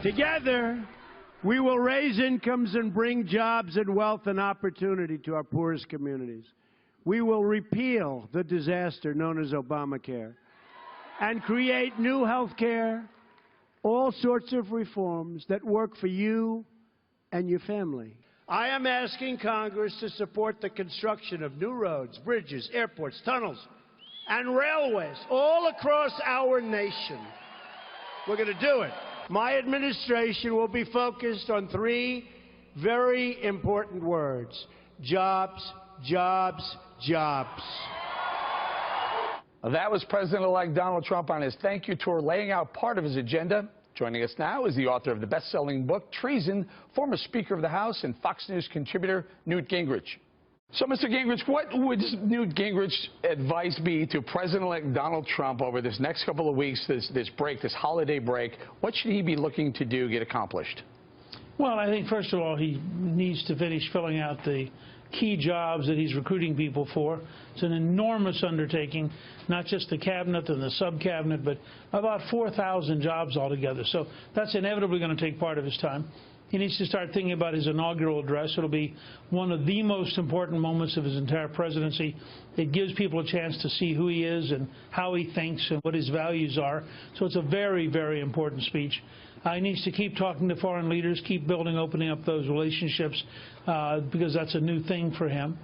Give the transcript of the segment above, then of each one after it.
Together, we will raise incomes and bring jobs and wealth and opportunity to our poorest communities. We will repeal the disaster known as Obamacare and create new health care, all sorts of reforms that work for you and your family. I am asking Congress to support the construction of new roads, bridges, airports, tunnels, and railways all across our nation. We're going to do it. My administration will be focused on three very important words: jobs, jobs, jobs. That was President-elect Donald Trump on his thank you tour, laying out part of his agenda. Joining us now is the author of the best-selling book, Treason, former Speaker of the House and Fox News contributor, Newt Gingrich. So, Mr. Gingrich, what would Newt Gingrich's advice be to President-elect Donald Trump over this next couple of weeks, this break, this holiday break? What should he be looking to do, get accomplished? Well, I think, first of all, he needs to finish filling out the key jobs that he's recruiting people for. It's an enormous undertaking, not just the cabinet and the sub-cabinet, but about 4,000 jobs altogether. So that's inevitably going to take part of his time. He needs to start thinking about his inaugural address. It'll be one of the most important moments of his entire presidency. It gives people a chance to see who he is and how he thinks and what his values are. So it's a very, very important speech. He needs to keep talking to foreign leaders, keep opening up those relationships, because that's a new thing for him.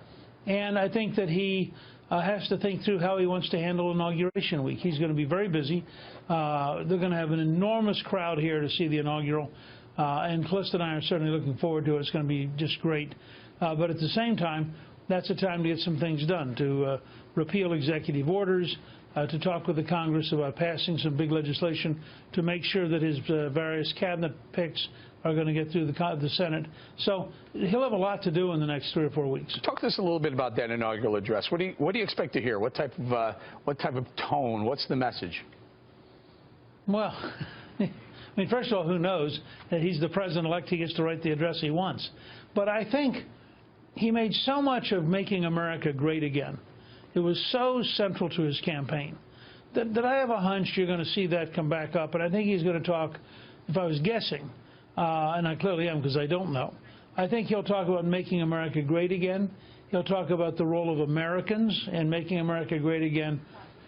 And I think that he has to think through how he wants to handle Inauguration Week. He's going to be very busy. They're going to have an enormous crowd here to see the inaugural. And Calista and I are certainly looking forward to it. It's going to be just great. But at the same time, that's a time to get some things done, to repeal executive orders, to talk with the Congress about passing some big legislation, to make sure that his various cabinet picks are going to get through the Senate. So he'll have a lot to do in the next 3 or 4 weeks. Talk to us a little bit about that inaugural address. What do you expect to hear? What type of tone? What's the message? Well, I mean, first of all, who knows that he's the president-elect? He gets to write the address he wants. But I think he made so much of making America great again. It was so central to his campaign that I have a hunch you're going to see that come back up. And I think he's going to talk, if I was guessing, and I clearly am because I don't know, I think he'll talk about making America great again. He'll talk about the role of Americans in making America great again.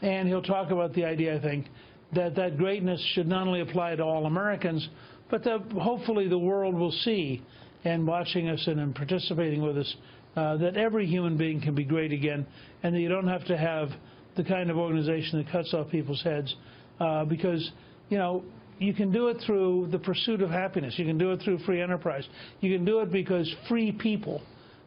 And he'll talk about the idea, I think, that greatness should not only apply to all Americans, but that hopefully the world will see, and watching us and participating with us, that every human being can be great again, and that you don't have to have the kind of organization that cuts off people's heads, because, you know, you can do it through the pursuit of happiness. You can do it through free enterprise. You can do it because free people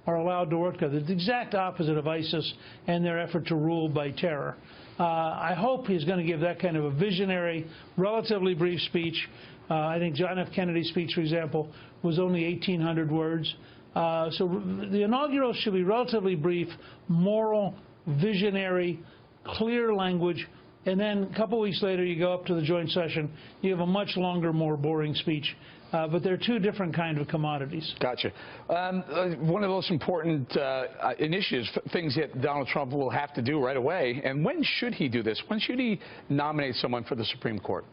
are allowed to work together. The exact opposite of ISIS and their effort to rule by terror. I hope he's going to give that kind of a visionary, relatively brief speech. I think John F. Kennedy's speech, for example, was only 1,800 words. So the inaugural should be relatively brief, moral, visionary, clear language. And then a couple weeks later, you go up to the joint session. You have a much longer, more boring speech. But they're two different kinds of commodities. Gotcha. One of the most important initiatives, things that Donald Trump will have to do right away. And when should he do this? When should he nominate someone for the Supreme Court?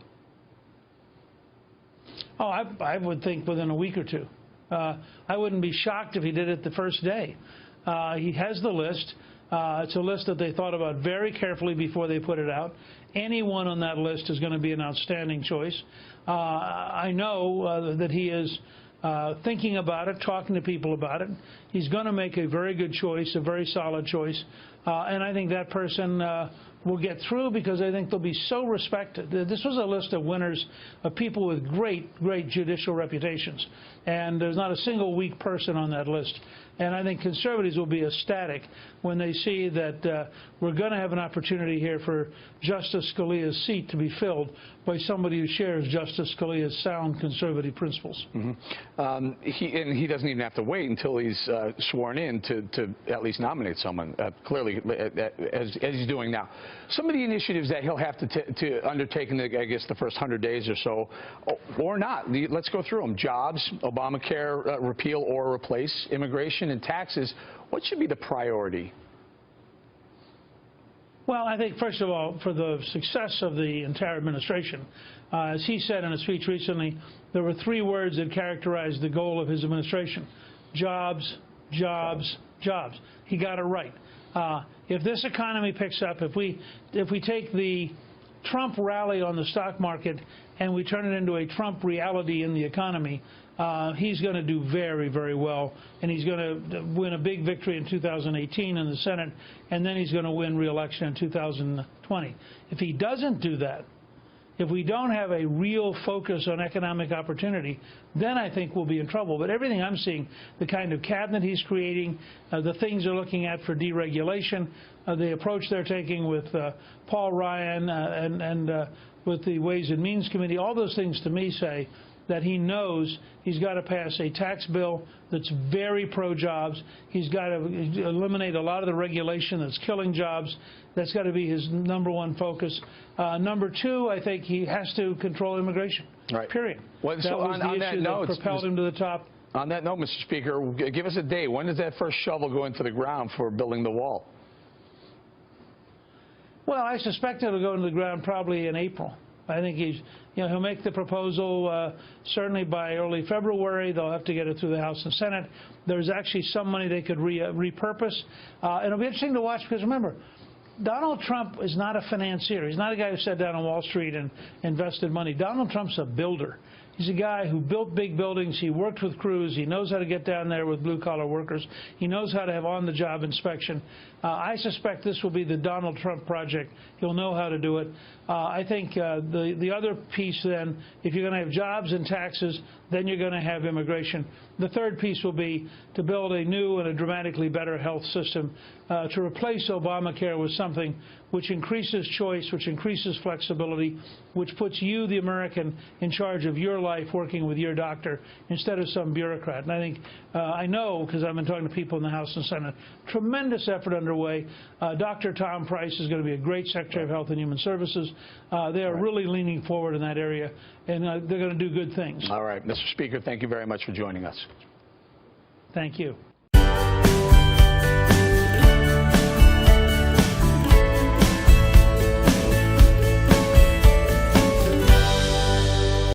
Oh, I would think within a week or two. I wouldn't be shocked if he did it the first day. He has the list. It's a list that they thought about very carefully before they put it out. Anyone on that list is going to be an outstanding choice. I know that he is thinking about it, talking to people about it. He's going to make a very good choice, a very solid choice. And I think that person will get through because I think they'll be so respected. This was a list of winners of people with great, great judicial reputations. And there's not a single weak person on that list. And I think conservatives will be ecstatic when they see that we're going to have an opportunity here for Justice Scalia's seat to be filled by somebody who shares Justice Scalia's sound conservative principles. Mm-hmm. He doesn't even have to wait until he's sworn in to at least nominate someone, clearly, as he's doing now. Some of the initiatives that he'll have to undertake in, I guess, the first 100 days or so, or not. Let's go through them. Jobs, Obamacare repeal or replace, immigration and taxes. What should be the priority? Well, I think, first of all, for the success of the entire administration, as he said in a speech recently, there were 3 words that characterized the goal of his administration: jobs, jobs, jobs. He got it right. If this economy picks up, if we take the Trump rally on the stock market and we turn it into a Trump reality in the economy, he's going to do very, very well, and he's going to win a big victory in 2018 in the Senate, and then he's going to win re-election in 2020. If he doesn't do that, if we don't have a real focus on economic opportunity, then I think we'll be in trouble. But everything I'm seeing, the kind of cabinet he's creating, the things they're looking at for deregulation, the approach they're taking with Paul Ryan and with the Ways and Means Committee, all those things to me say that he knows he's got to pass a tax bill that's very pro-jobs. He's got to eliminate a lot of the regulation that's killing jobs. That's got to be his #1 focus. Number 2, I think he has to control immigration, period. Well, that was the issue that propelled him to the top. On that note, Mr. Speaker, give us a date. When does that first shovel go into the ground for building the wall? Well, I suspect it'll go into the ground probably in April. I think he'll make the proposal certainly by early February. They'll have to get it through the House and Senate. There's actually some money they could repurpose. It'll be interesting to watch because, remember, Donald Trump is not a financier. He's not a guy who sat down on Wall Street and invested money. Donald Trump's a builder. He's a guy who built big buildings. He worked with crews. He knows how to get down there with blue-collar workers. He knows how to have on-the-job inspection. I suspect this will be the Donald Trump project. He'll know how to do it. I think the other piece then, if you're going to have jobs and taxes, then you're going to have immigration. The third piece will be to build a new and a dramatically better health system to replace Obamacare with something which increases choice, which increases flexibility, which puts you, the American, in charge of your life, working with your doctor instead of some bureaucrat. And I think, I know, because I've been talking to people in the House and Senate, tremendous effort underway. Dr. Tom Price is going to be a great Secretary of Health and Human Services. They are really leaning forward in that area, and they're going to do good things. All right. Mr. Speaker, thank you very much for joining us. Thank you.